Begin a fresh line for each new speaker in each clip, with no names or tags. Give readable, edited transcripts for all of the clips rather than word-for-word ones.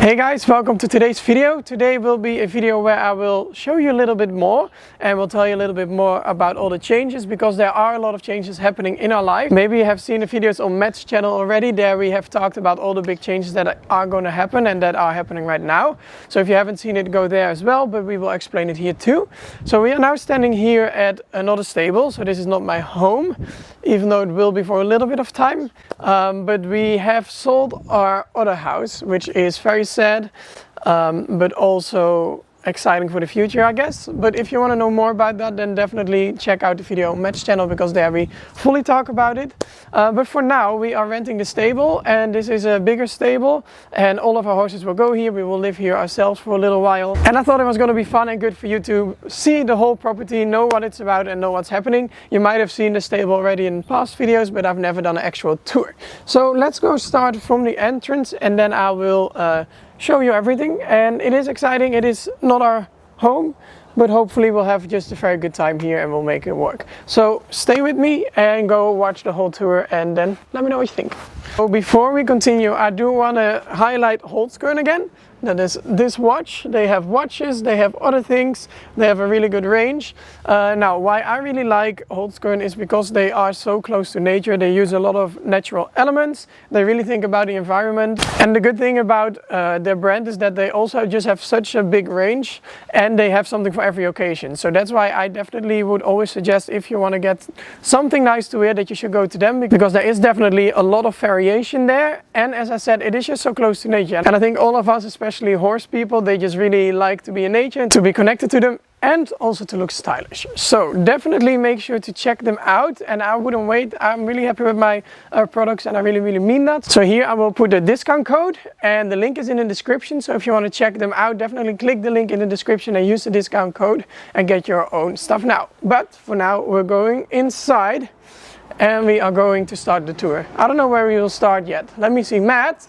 Hey guys, welcome to today's video. Today will be a video where I will show you a little bit more and will tell you a little bit more about all the changes, because there are a lot of changes happening in our life. Maybe you have seen the videos on Matt's channel already. There we have talked about all the big changes that are going to happen and that are happening right now. So if you haven't seen it, go there as well, but we will explain it here too. So we are now standing here at another stable. So this is not my home, even though it will be for a little bit of time. But we have sold our other house, which is very sad, but also exciting for the future, I guess. But if you want to know more about that, then definitely check out the video on Matt's channel, because there we fully talk about it. But for now, we are renting the stable, and this is a bigger stable, and all of our horses will go here. We will live here ourselves for a little while. And I thought it was going to be fun and good for you to see the whole property, know what it's about and know what's happening. You might have seen the stable already in past videos, but I've never done an actual tour. So let's go start from the entrance, and then I will show you everything. And it is exciting. It is not our home, but hopefully we'll have just a very good time here and we'll make it work. So stay with me and go watch the whole tour, and then let me know what you think. So before we continue, I do want to highlight Holzkern again. That is this watch. They have watches, they have other things, they have a really good range. Now, why I really like Holzkern is because they are so close to nature. They use a lot of natural elements. They really think about the environment. And the good thing about their brand is that they also just have such a big range, and they have something for every occasion. So that's why I definitely would always suggest, if you want to get something nice to wear, that you should go to them, because there is definitely a lot of variation there. And as I said, it is just so close to nature. And I think all of us, especially horse people, they just really like to be in nature and to be connected to them, and also to look stylish. So definitely make sure to check them out, and I wouldn't wait. I'm really happy with my products, and I really mean that. So here I will put the discount code, and the link is in the description. So if you want to check them out, definitely click the link in the description and use the discount code and get your own stuff now. But for now, we're going inside and we are going to start the tour. I don't know where we will start yet. Let me see. Matt,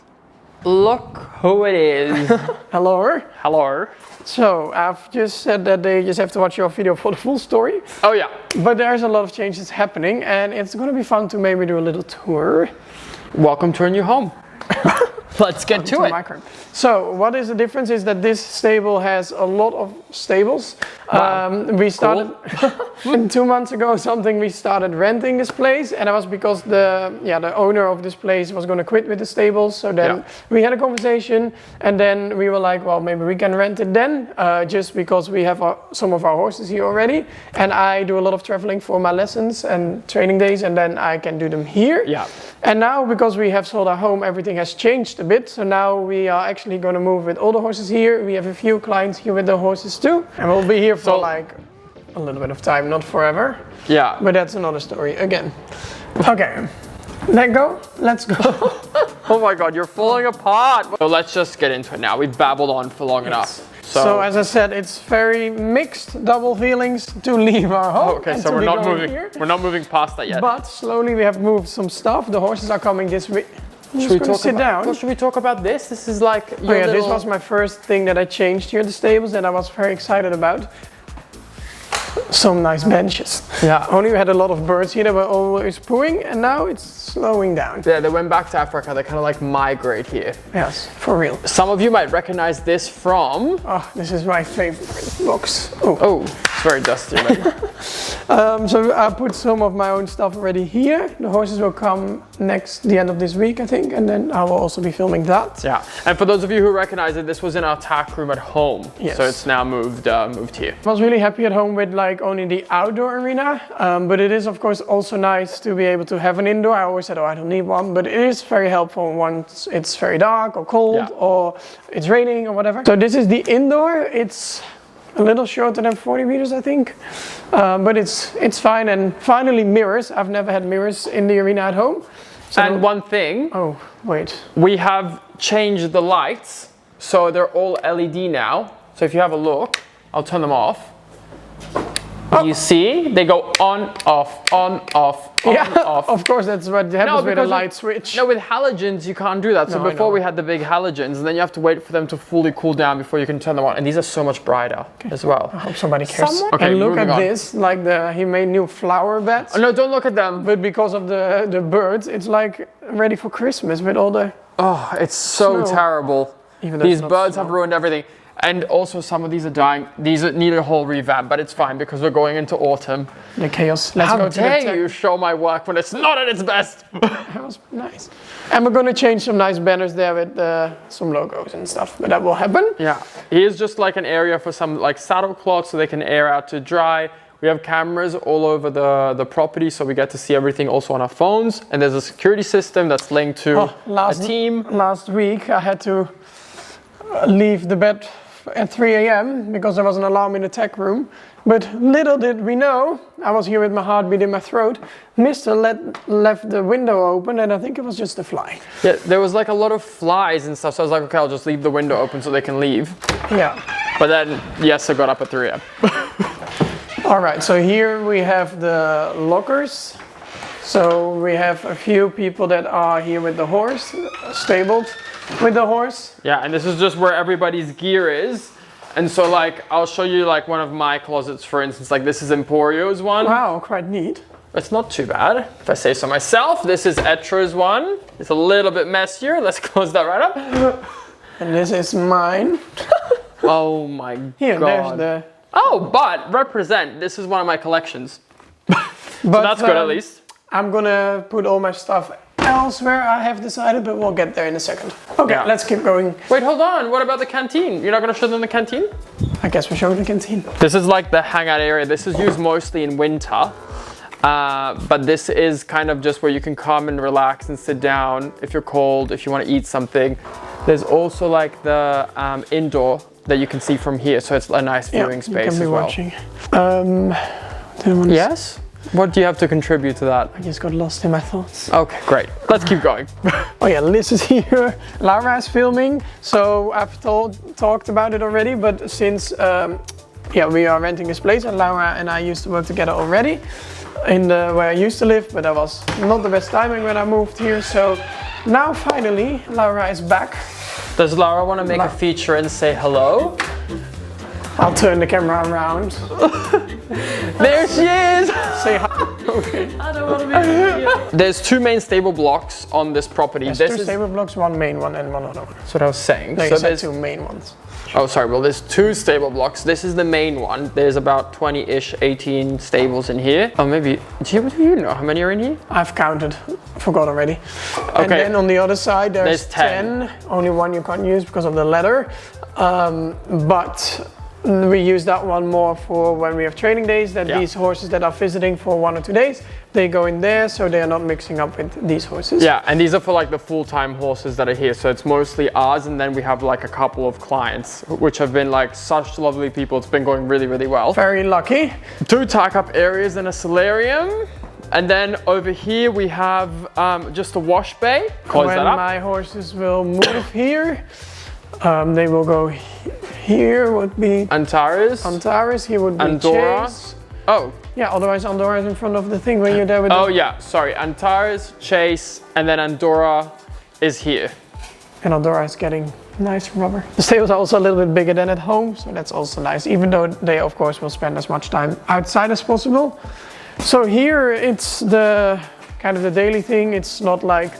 look who it is.
Hello.
Hello.
So I've just said that they just have to watch your video for the full story.
Oh yeah.
But there's a lot of changes happening, and it's going to be fun to maybe do a little tour.
Welcome to our new home. Let's get to it.
So what is the difference is that this stable has a lot of stables.
Wow.
We started 2 months ago we started renting this place, and that was because the owner of this place was going to quit with the stables. So then we had a conversation, and then we were like, well, maybe we can rent it then, just because we have some of our horses here already, and I do a lot of traveling for my lessons and training days, and then I can do them here.
Yeah.
And now, because we have sold our home, everything has changed a bit. So now we are actually going to move with all the horses here. We have a few clients here with the horses too. And we'll be here for like a little bit of time, not forever.
Yeah.
But that's another story again. Okay, let's go.
Oh my God, you're falling apart. So let's just get into it now. We've babbled on for long enough.
So as I said, it's very mixed, double feelings to leave our home.
Okay, so we're not moving. We're not moving past that yet.
But slowly we have moved some stuff. The horses are coming this week. Should we talk about
this? This is like your
this was my first thing that I changed here at the stables, that I was very excited about. Some nice benches.
Yeah.
Only we had a lot of birds here that were always pooing, and now it's slowing down.
Yeah, they went back to Africa. They kind of like migrate here.
Yes, for real.
Some of you might recognize this from...
Oh, this is my favorite box.
Oh, it's very dusty already.
So I put some of my own stuff already here. The horses will come the end of this week, I think, and then I will also be filming that.
Yeah, and for those of you who recognize it, this was in our tack room at home.
Yes.
So it's now moved here.
I was really happy at home with like only the outdoor arena, but it is of course also nice to be able to have an indoor. I always said, oh, I don't need one, but it is very helpful once it's very dark or cold or it's raining or whatever. So this is the indoor. It's a little shorter than 40 meters, I think, but it's fine. And finally mirrors. I've never had mirrors in the arena at home. So
and one thing.
Oh, wait.
We have changed the lights, so they're all LED now. So if you have a look, I'll turn them off. Oh. You see, they go on, off, on, off, on, off.
Of course, that's what happens with a light switch.
No, with halogens, you can't do that. So before we had the big halogens, and then you have to wait for them to fully cool down before you can turn them on. And these are so much brighter as well.
I hope somebody cares.
Okay,
and look at this, like he made new flower beds.
Oh, no, don't look at them.
But because of the birds, it's like ready for Christmas with all the...
Oh, it's so terrible.
Even though
These
it's not
birds
snow.
have ruined everything. And also some of these are dying. These need a whole revamp, but it's fine because we're going into autumn.
The chaos. Let's
How
go to the
dare
Tack.
you show my work when it's not at its best?
That was nice. And we're going to change some nice banners there with some logos and stuff, but that will happen.
Yeah, here's just like an area for some like saddle cloths so they can air out to dry. We have cameras all over the property so we get to see everything also on our phones. And there's a security system that's linked to a team.
Last week I had to leave the bed at 3 a.m. because there was an alarm in the tech room. But little did we know, I was here with my heartbeat in my throat, Mr. left the window open and I think it was just a fly.
Yeah, there was like a lot of flies and stuff, so I was like, okay, I'll just leave the window open so they can leave.
Yeah.
But then, yes, I got up at 3 a.m.
All right, so here we have the lockers. So we have a few people that are here with the horse, stabled with the horse.
Yeah, and this is just where everybody's gear is. And so like, I'll show you like one of my closets, for instance, like this is Emporio's one.
Wow, quite neat.
It's not too bad, if I say so myself. This is Etra's one. It's a little bit messier. Let's close that right up.
And this is mine.
Oh my
Here,
God.
there's the...
Oh, but represent. This is one of my collections. So that's good at least.
I'm gonna put all my stuff elsewhere, I have decided, but we'll get there in a second. Okay,
Yeah.
let's keep going.
Wait, hold on. What about the canteen? You're not going to show them the canteen?
I guess we're showing the canteen.
This is like the hangout area. This is used mostly in winter. But this is kind of just where you can come and relax and sit down if you're cold, if you want to eat something. There's also like the indoor that you can see from here. So it's a nice viewing space as well.
Watching.
Yes? What do you have to contribute to that?
I just got lost in my thoughts.
Okay, great. Let's keep going.
Oh yeah, Liz is here. Laura is filming. So I've talked about it already, but since we are renting this place and Laura and I used to work together already in where I used to live, but that was not the best timing when I moved here. So now finally Laura is back.
Does Laura want to make a feature and say hello?
I'll turn the camera around.
There she is!
Say hi. Okay.
I don't want to be here.
There's two main stable blocks on this property.
There's
This
two
is
stable blocks, one main one and one other one.
That's what I was saying.
No,
So
you said
there's
two main ones.
Oh, sorry. Well, there's two stable blocks. This is the main one. There's about 20-ish, 18 stables in here. Oh, maybe. Do you know how many are in here?
I've counted. Forgot already.
Okay.
And then on the other side, there's
10.
Only one you can't use because of the ladder. But we use that one more for when we have training days, that these horses that are visiting for 1 or 2 days, they go in there so they are not mixing up with these horses.
Yeah, and these are for like the full-time horses that are here. So it's mostly ours, and then we have like a couple of clients, which have been like such lovely people. It's been going really, really well.
Very lucky.
2 tack-up areas and a solarium. And then over here we have just a wash bay. Close
When
that up.
my horses will move here, they will go here would be
Antares.
Antares, here would be
Andorra.
Chase.
Oh.
Yeah, otherwise Andorra is in front of the thing when you're there with
Oh yeah, sorry. Antares, Chase, and then Andorra is here.
And Andorra is getting nice rubber. The stables are also a little bit bigger than at home, so that's also nice, even though they of course will spend as much time outside as possible. So here it's the kind of the daily thing. It's not like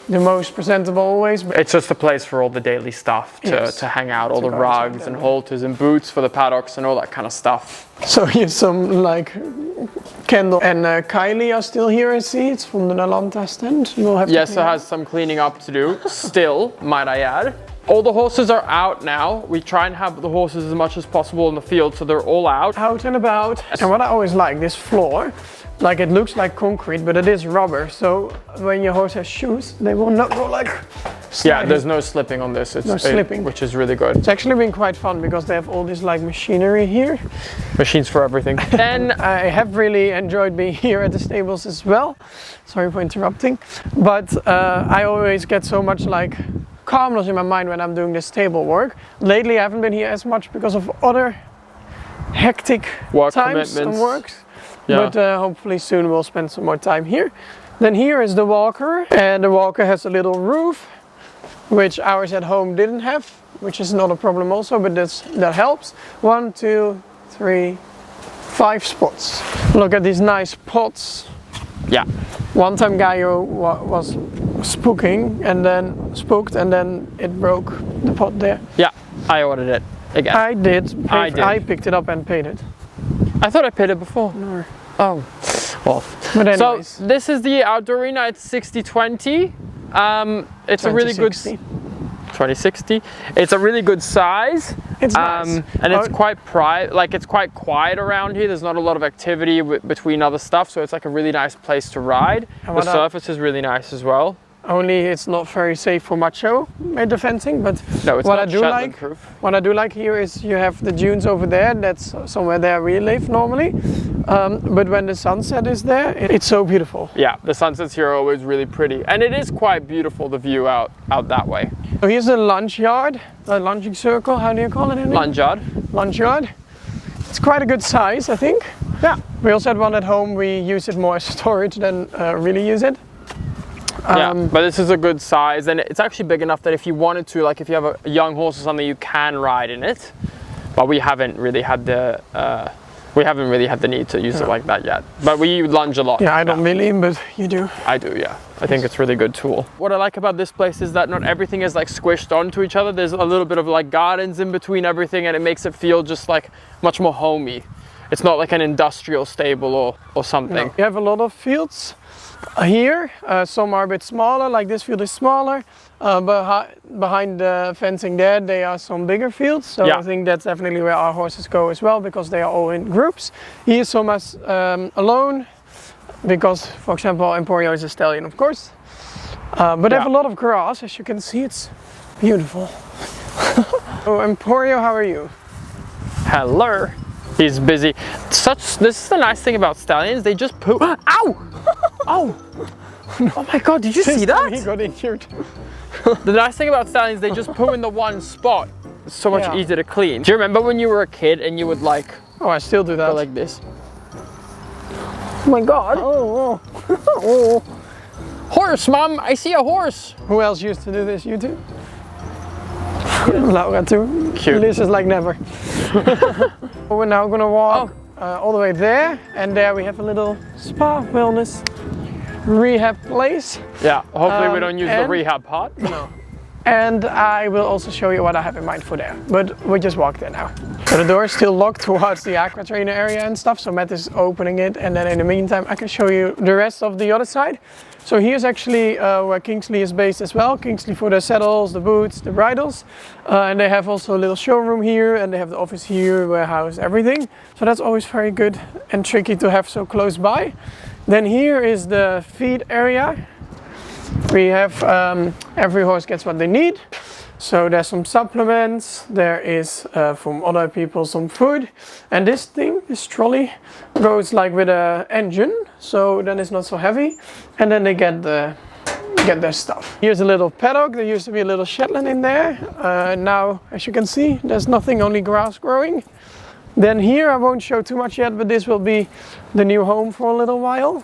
the most presentable always, but
It's just a place for all the daily stuff to hang out, all the
go outside
rugs and halters and boots for the paddocks and all that kind of stuff.
so here's some like Kendall and Kylie are still here, I see. It's from the Nalanta stand. We'll have to
Yes, it
clean up.
has some cleaning up to do, still, might I add. All the horses are out now. We try and have the horses as much as possible in the field, so they're all out.
Out and about. And what I always like, this floor, like it looks like concrete, but it is rubber. So when your horse has shoes, they will not go like
Yeah,
sliding.
there's no slipping on this. It's
No slipping.
which is really good.
It's actually been quite fun because they have all this like machinery here.
Machines for everything. Then
I have really enjoyed being here at the stables as well. Sorry for interrupting. But I always get so much like calmness in my mind when I'm doing this stable work. Lately I haven't been here as much because of other hectic
Work
times and
commitments.
works.
Yeah.
But hopefully soon we'll spend some more time here. Then here is the walker, and the walker has a little roof, which ours at home didn't have, which is not a problem also, but that helps. 1, 2, 3, 5 spots. Look at these nice pots.
yeah,
One time Gaio was spooking and then spooked, and then it broke the pot there.
Yeah, I ordered it again.
I did.
I
picked it up and paid it.
I thought I paid it before.
No.
Oh, well.
But anyways.
So this is the outdoor arena. It's 60-20. It's a really good 2060. It's a really good size.
It's nice.
And it's quite it's quite quiet around here. There's not a lot of activity between other stuff, so it's like a really nice place to ride. The surface is really nice as well.
Only it's not very safe for macho made the fencing, but
no, it's
what
not
I do like,
proof.
What I do like here is you have the dunes over there. That's somewhere there we live normally. But when the sunset is there, it's so beautiful.
Yeah, the sunsets here are always really pretty, and it is quite beautiful, the view out that way.
So here's a lunch yard, a lunging circle. How do you call it?
Lunch yard.
Lunch yard. It's quite a good size, I think.
Yeah.
We also had one at home. We use it more as storage than really use it.
Yeah, but this is a good size, and it's actually big enough that if you wanted to, like if you have a young horse or something, you can ride in it. But we haven't really had the need to use it like that yet. But we lunge a lot.
Yeah, I don't really, but you do.
I do, yeah. I think it's a really good tool. What I like about this place is that not everything is like squished onto each other. There's a little bit of like gardens in between everything, and it makes it feel just like much more homey. It's not like an industrial stable or something.
No. You have a lot of fields here. Some are a bit smaller, like this field is smaller. But behind the fencing there, there are some bigger fields. So yeah. I think that's definitely where our horses go as well, because they are all in groups. Here some is alone, because, for example, Emporio is a stallion, of course. But they have a lot of grass, as you can see. It's beautiful. So, Emporio, how are you?
Hello. He's busy. This is the nice thing about stallions. They just poop. Ow! Oh! Oh my God! Did you see that?
He got injured.
The nice thing about stallions, they just poo in the one spot. It's so much easier to clean. Do you remember when you were a kid and you would like...
Oh, I still do that.
Go like this. Oh my God.
Oh. Oh.
Horse, Mom! I see a horse!
Who else used to do this? You too? Laura too.
Cute.
This is like never. We're now gonna walk all the way there, and there we have a little spa wellness rehab place.
Yeah, hopefully we don't use the rehab part.
No. And I will also show you what I have in mind for there, but we'll just walk there now. So the door is still locked towards the aqua trainer area and stuff, so Matt is opening it, and then in the meantime I can show you the rest of the other side. So here's actually where Kingsley is based as well. Kingsley for the saddles, the boots, the bridles. And they have also a little showroom here, and they have the office here, warehouse, everything. So that's always very good and tricky to have so close by. Then here is the feed area. We have every horse gets what they need. So there's some supplements, there is from other people some food, and this thing, this trolley, goes like with an engine, so then it's not so heavy, and then they get their stuff. Here's a little paddock. There used to be a little Shetland in there. Now, as you can see, there's nothing, only grass growing. Then here I won't show too much yet, but this will be the new home for a little while,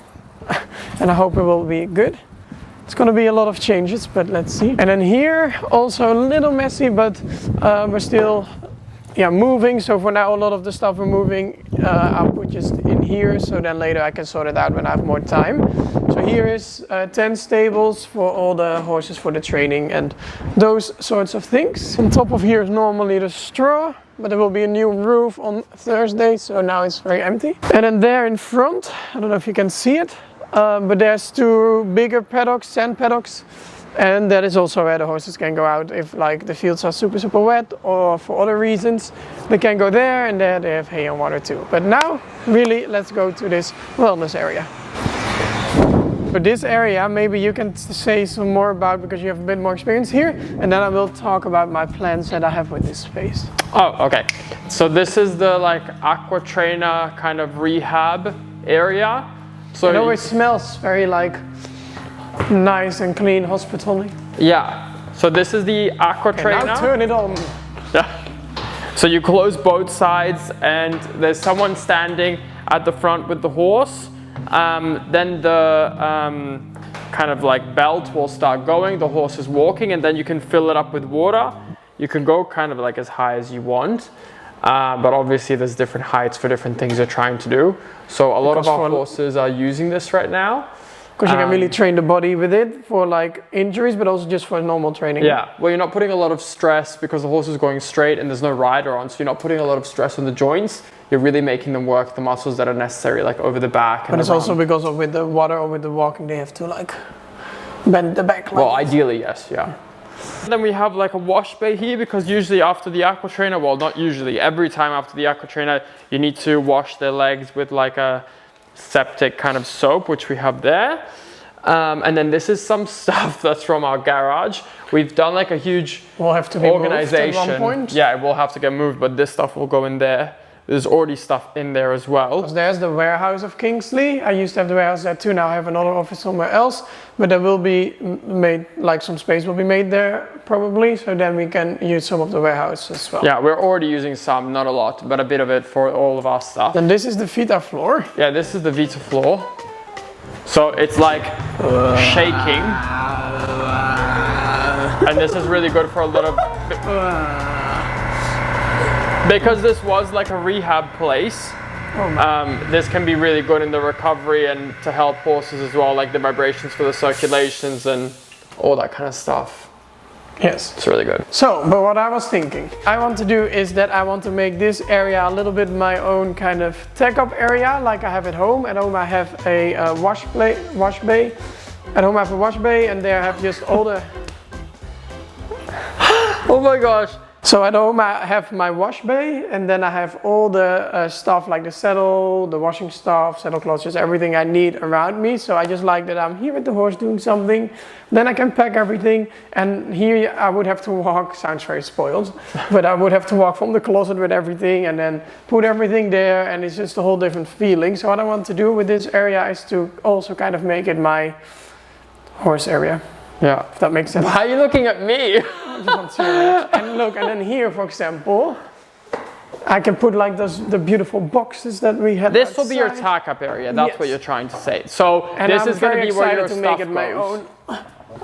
and I hope it will be good. It's going to be a lot of changes, but let's see. And then here, also a little messy, but we're still moving. So for now, a lot of the stuff we're moving, I'll put just in here, so then later I can sort it out when I have more time. So here is 10 stables for all the horses for the training and those sorts of things. On top of here is normally the straw, but there will be a new roof on Thursday, so now it's very empty. And then there in front, I don't know if you can see it, but there's two bigger paddocks, sand paddocks, and that is also where the horses can go out if like the fields are super wet or for other reasons. They can go there, and there they have hay and water too. But now, really, let's go to this wellness area. For this area, maybe you can say some more about, because you have a bit more experience here, and then I will talk about my plans that I have with this space.
Oh, okay. So this is the like aqua trainer kind of rehab area. So
it always smells very like nice and clean, hospital-y.
Yeah. So this is the aqua trainer.
Now turn it on.
Yeah. So you close both sides, and there's someone standing at the front with the horse. Then the kind of like belt will start going. The horse is walking, and then you can fill it up with water. You can go kind of like as high as you want. But obviously there's different heights for different things you're trying to do. So a lot of our horses are using this right now.
Because you can really train the body with it for like injuries, but also just for normal training.
Yeah, well, you're not putting a lot of stress because the horse is going straight and there's no rider on, so you're not putting a lot of stress on the joints. You're really making them work the muscles that are necessary, like over the back.
But it's also because of with the water or with the walking, they have to like bend the back. Like
well, ideally, yes, yeah. And then we have like a wash bay here, because usually after the aqua trainer, well, not usually, every time after the aqua trainer, you need to wash their legs with like a septic kind of soap, which we have there. And then this is some stuff that's from our garage. We've done like a huge organization.
Moved at one point.
Yeah, it will have to get moved, but this stuff will go in there. There's already stuff in there as well.
There's the warehouse of Kingsley. I used to have the warehouse there too. Now I have another office somewhere else, but there will be made, like some space will be made there probably, so then we can use some of the warehouse as well.
Yeah, we're already using some, not a lot, but a bit of it for all of our stuff.
And this is the Vita floor.
Yeah, this is the Vita floor. So it's like shaking. And this is really good for a lot of... Because this was like a rehab place, this can be really good in the recovery and to help horses as well, like the vibrations for the circulations and all that kind of stuff.
Yes.
It's really good.
So, but what I was thinking, I want to do is that I want to make this area a little bit my own kind of tack-up area, like I have at home. At home I have a wash bay. At home I have a wash bay, and there I have just all the...
Oh my gosh.
So at home I have my wash bay, and then I have all the stuff like the saddle, the washing stuff, saddle cloths, just everything I need around me. So I just like that I'm here with the horse doing something. Then I can pack everything, and here I would have to walk, sounds very spoiled, but I would have to walk from the closet with everything and then put everything there, and it's just a whole different feeling. So what I want to do with this area is to also kind of make it my horse area.
Yeah.
If that makes sense.
Why are you looking at me?
And look, and then here, for example, I can put like the beautiful boxes that we had.
This will be your tack-up area. That's what you're trying to say. So
and
this
I'm
is going to be where your
to
stuff
make it
goes.
my own.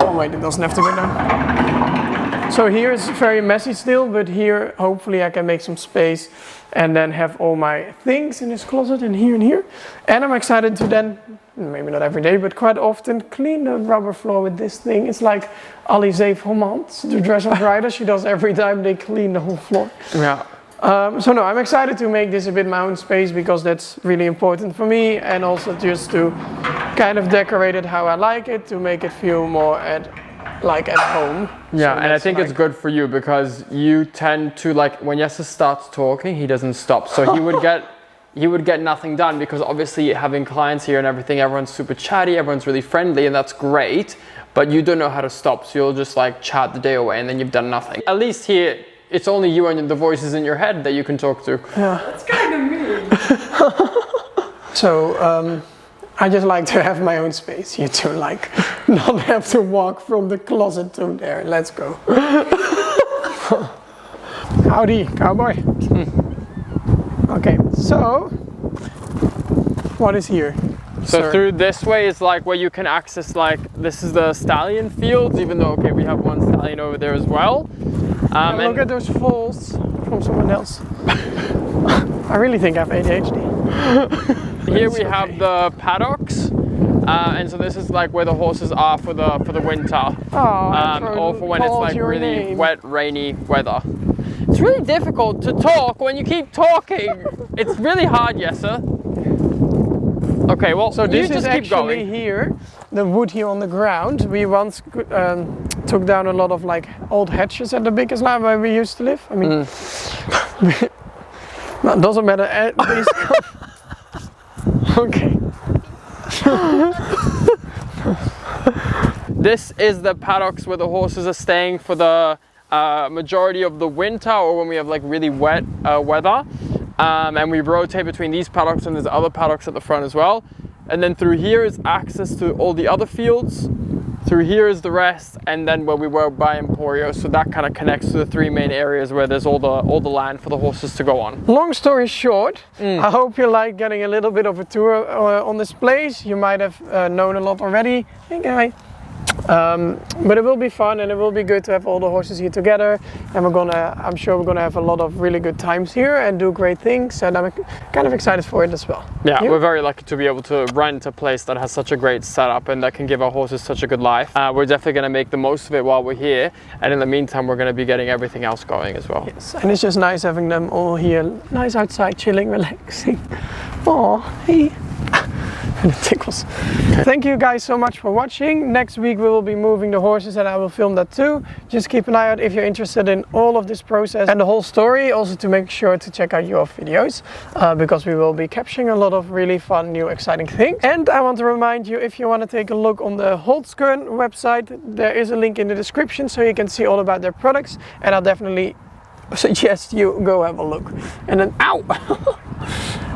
Oh wait, it doesn't have to go down. So here is very messy still, but here hopefully I can make some space and then have all my things in this closet and here. And I'm excited to then, maybe not every day, but quite often clean the rubber floor with this thing. It's like Alizé Romans, the dress-up rider. She does every time they clean the whole floor.
Yeah.
So no, I'm excited to make this a bit my own space, because that's really important for me, and also just to kind of decorate it how I like it, to make it feel more at home.
Yeah,
so
and I think it's good for you, because you tend to, like, when Jesse starts talking, he doesn't stop. So he would get nothing done, because obviously having clients here and everything, everyone's super chatty, everyone's really friendly, and that's great, but you don't know how to stop, so you'll just like chat the day away and then you've done nothing. At least here, it's only you and the voices in your head that you can talk to.
Yeah.
That's kind of mean.
So I just like to have my own space. You two like not have to walk from the closet to there. Let's go. Howdy, cowboy. Okay, so what is here?
So
Sir?
through this way is like where you can access, like, this is the stallion fields, even though, okay, we have one stallion over there as well.
Look at those falls from someone else. I really think I have ADHD.
Here we have the paddocks, and so this is like where the horses are for the winter, or for when it's like really wet, rainy weather. It's really difficult to talk when you keep talking. It's really hard, Jesse. Okay, well,
so this
you just
is
keep
actually
going.
here, the wood here on the ground. We once took down a lot of like old hedges at the biggest land where we used to live. I mean, it doesn't matter. Okay.
This is the paddocks where the horses are staying for the majority of the winter, or when we have like really wet weather. And we rotate between these paddocks, and there's other paddocks at the front as well. And then through here is access to all the other fields. Through here is the rest, and then where we were by Emporio, so that kind of connects to the three main areas where there's all the land for the horses to go on.
Long story short, I hope you like getting a little bit of a tour on this place. You might have known a lot already. Hey guy. But it will be fun and it will be good to have all the horses here together, and I'm sure we're gonna have a lot of really good times here and do great things, and I'm kind of excited for it as well.
Yeah, we're very lucky to be able to rent a place that has such a great setup and that can give our horses such a good life. We're definitely going to make the most of it while we're here, and in the meantime we're going to be getting everything else going as well.
Yes, and it's just nice having them all here, nice outside, chilling, relaxing. Oh, hey. And it tickles. Thank you guys so much for watching. Next week we will be moving the horses and I will film that too. Just keep an eye out if you're interested in all of this process and the whole story. Also to make sure to check out your videos because we will be capturing a lot of really fun, new, exciting things. And I want to remind you, if you want to take a look on the Holzkern website, there is a link in the description so you can see all about their products, and I'll definitely suggest you go have a look. And then, ow!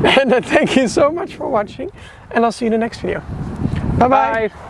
And then thank you so much for watching, and I'll see you in the next video. Bye bye!